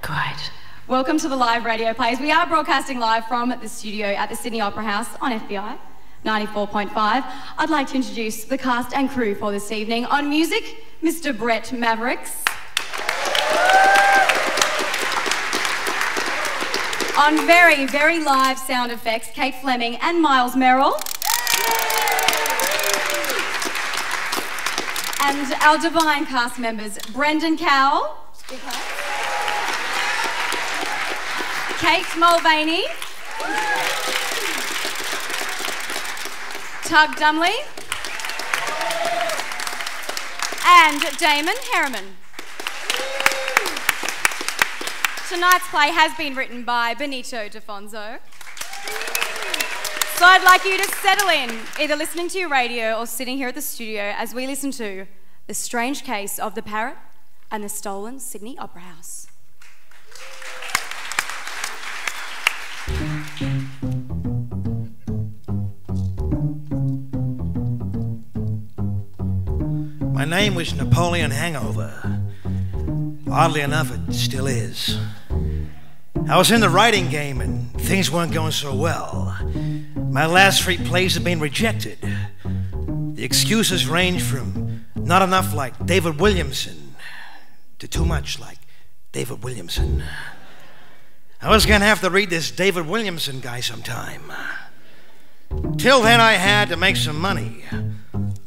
Good. Welcome to the live radio plays. We are broadcasting live from the studio at the Sydney Opera House on FBI 94.5. I'd like to introduce the cast and crew for this evening. On music, Mr. Brett Mavericks. On very, very live sound effects, Kate Fleming and Miles Merrill. And our divine cast members, Brendan Cowell. Kate Mulvaney, Tug Dumley, and Damon Harriman. Tonight's play has been written by Benito Defonso. So I'd like you to settle in, either listening to your radio or sitting here at the studio as we listen to The Strange Case of the Parrot and the Stolen Sydney Opera House. My name was Napoleon Hangover. Oddly enough, it still is. I was in the writing game and things weren't going so well. My last 3 plays had been rejected. The excuses range from not enough like David Williamson to too much like David Williamson. I was going to have to read this David Williamson guy sometime. Till then, I had to make some money.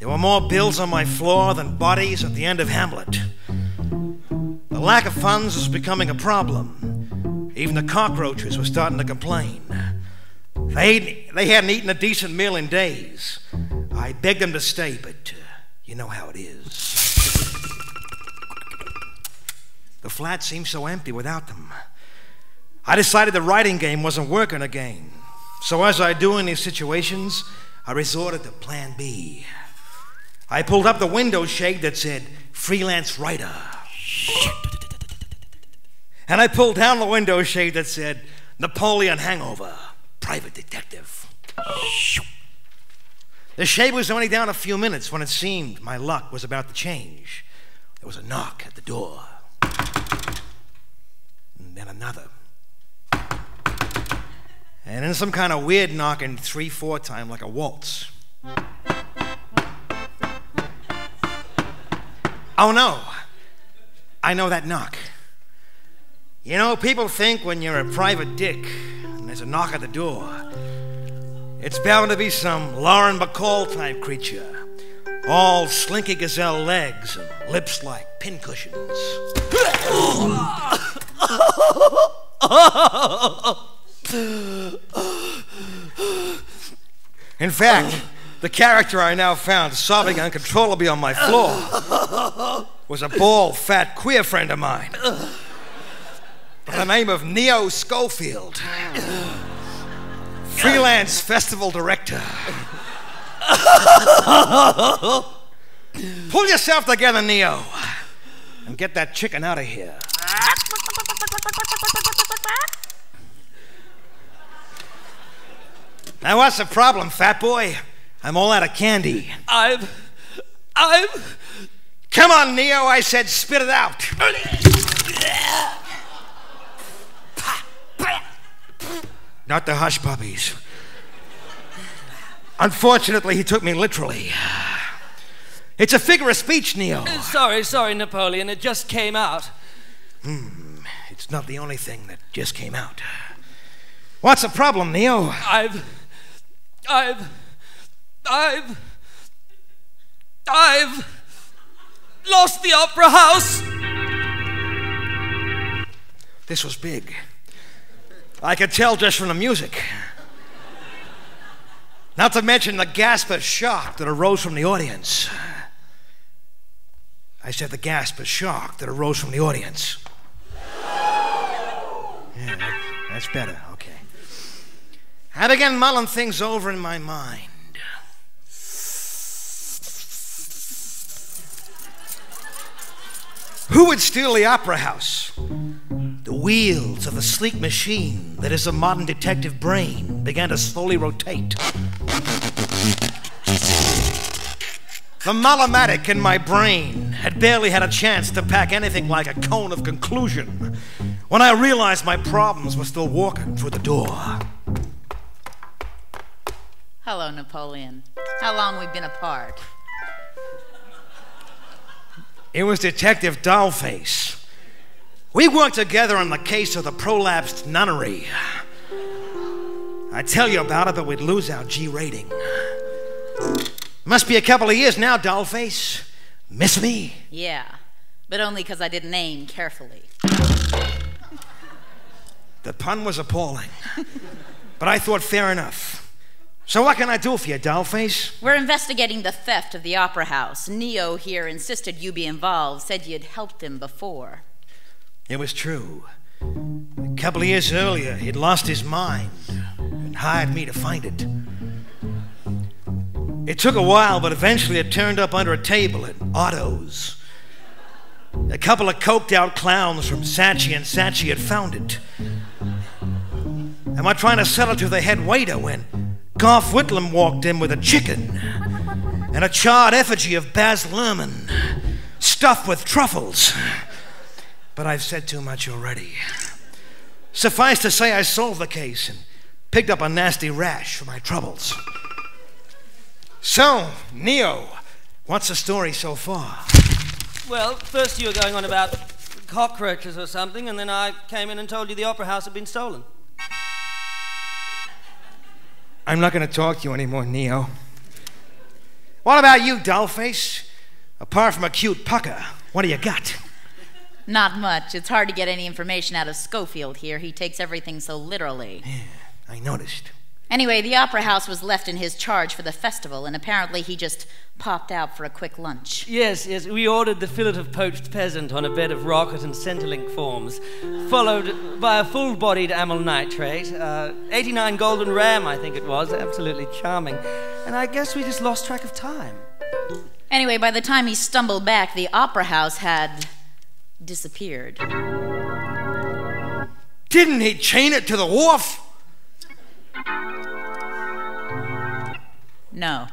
There were more bills on my floor than bodies at the end of Hamlet. The lack of funds was becoming a problem. Even the cockroaches were starting to complain. They hadn't eaten a decent meal in days. I begged them to stay, but you know how it is. The flat seemed so empty without them. I decided the writing game wasn't working again. So as I do in these situations, I resorted to plan B. I pulled up the window shade that said, freelance writer. And I pulled down the window shade that said, Napoleon Hangover, private detective. The shade was only down a few minutes when it seemed my luck was about to change. There was a knock at the door. And then another. And then some kind of weird knock in 3/4 time like a waltz. Oh no, I know that knock. You know, people think when you're a private dick and there's a knock at the door, it's bound to be some Lauren Bacall type creature, all slinky gazelle legs and lips like pincushions. In fact, the character I now found sobbing uncontrollably on my floor was a bald, fat, queer friend of mine by the name of Neo Schofield, freelance festival director. Pull yourself together, Neo, and get that chicken out of here. Now what's the problem, fat boy? I'm all out of candy. Come on, Neo, I said spit it out. Not the hush puppies. Unfortunately, he took me literally. It's a figure of speech, Neo. Sorry, Napoleon, it just came out. It's not the only thing that just came out. What's the problem, Neo? I've lost the opera house. This was big. I could tell just from the music. Not to mention the gasp of shock that arose from the audience. I said the gasp of shock that arose from the audience. Yeah, that's better, okay. I began mulling things over in my mind. Who would steal the opera house? The wheels of the sleek machine that is the modern detective brain began to slowly rotate. The Malamatic in my brain had barely had a chance to pack anything like a cone of conclusion when I realized my problems were still walking through the door. Hello, Napoleon. How long we been apart? It was Detective Dollface. We worked together on the case of the prolapsed nunnery. I'd tell you about it, but we'd lose our G rating. Must be a couple of years now, Dollface. Miss me? Yeah, but only because I didn't aim carefully. The pun was appalling, but I thought fair enough. So what can I do for you, Dollface? We're investigating the theft of the Opera House. Neo here insisted you be involved, said you'd helped him before. It was true. A couple of years earlier, he'd lost his mind and hired me to find it. It took a while, but eventually it turned up under a table at Otto's. A couple of coked-out clowns from Saatchi & Saatchi had found it. And we're trying to sell it to the head waiter when Garth Whitlam walked in with a chicken and a charred effigy of Baz Luhrmann stuffed with truffles. But I've said too much already. Suffice to say, I solved the case and picked up a nasty rash for my troubles. So, Neo, what's the story so far? Well, first you were going on about cockroaches or something, and then I came in and told you the Opera House had been stolen. I'm not going to talk to you anymore, Neo. What about you, Dollface? Apart from a cute pucker, what do you got? Not much. It's hard to get any information out of Schofield here. He takes everything so literally. Yeah, I noticed. Anyway, the Opera House was left in his charge for the festival, and apparently he just popped out for a quick lunch. Yes, we ordered the fillet of poached peasant on a bed of rocket and Centrelink forms, followed by a full-bodied amyl nitrate, 89 golden ram, I think it was, absolutely charming. And I guess we just lost track of time. Anyway, by the time he stumbled back, the Opera House had disappeared. Didn't he chain it to the wharf? No.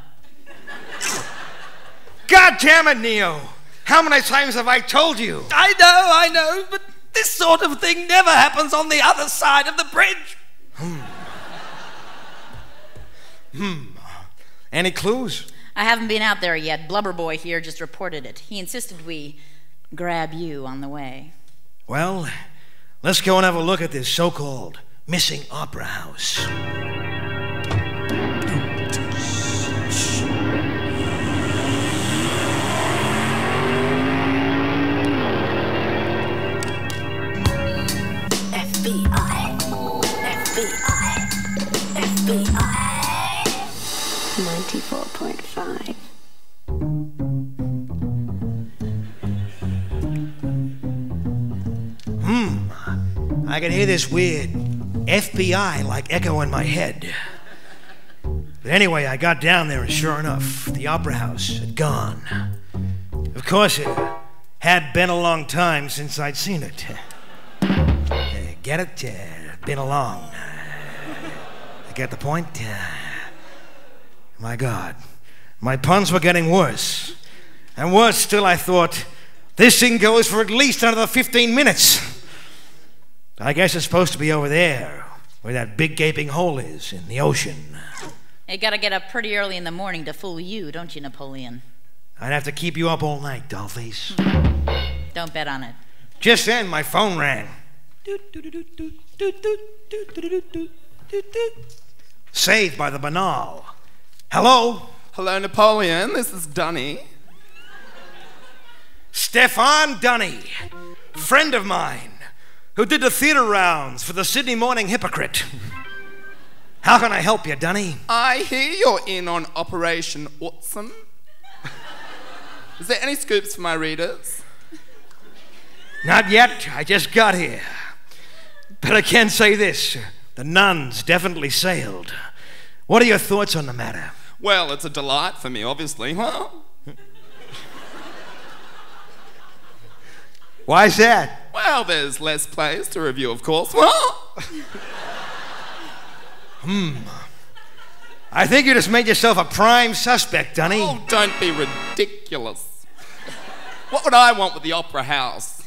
God damn it, Neo! How many times have I told you? I know, but this sort of thing never happens on the other side of the bridge. Any clues? I haven't been out there yet. Blubberboy here just reported it. He insisted we grab you on the way. Well, let's go and have a look at this so-called missing opera house. FBI 94.5. I can hear this weird FBI like echo in my head. But anyway, I got down there and sure enough, the opera house had gone. Of course, it had been a long time since I'd seen it. Get it? Been along. Get the point? My God, my puns were getting worse. And worse still, I thought, this thing goes for at least another 15 minutes. I guess it's supposed to be over there, where that big gaping hole is in the ocean. You gotta get up pretty early in the morning to fool you, don't you, Napoleon? I'd have to keep you up all night, Dollface. Don't bet on it. Just then, my phone rang. Saved by the banal. Hello? Hello, Napoleon. This is Dunny. Stefan Dunny, friend of mine, who did the theater rounds for the Sydney Morning Hypocrite. How can I help you, Dunny? I hear you're in on Operation Watson. Is there any scoops for my readers? Not yet. I just got here. But I can say this. The nuns definitely sailed. What are your thoughts on the matter? Well, it's a delight for me, obviously. Well, why's that? well, there's less plays to review, of course. Well, I think you just made yourself a prime suspect, Dunny. Oh, don't be ridiculous. What would I want with the Opera House?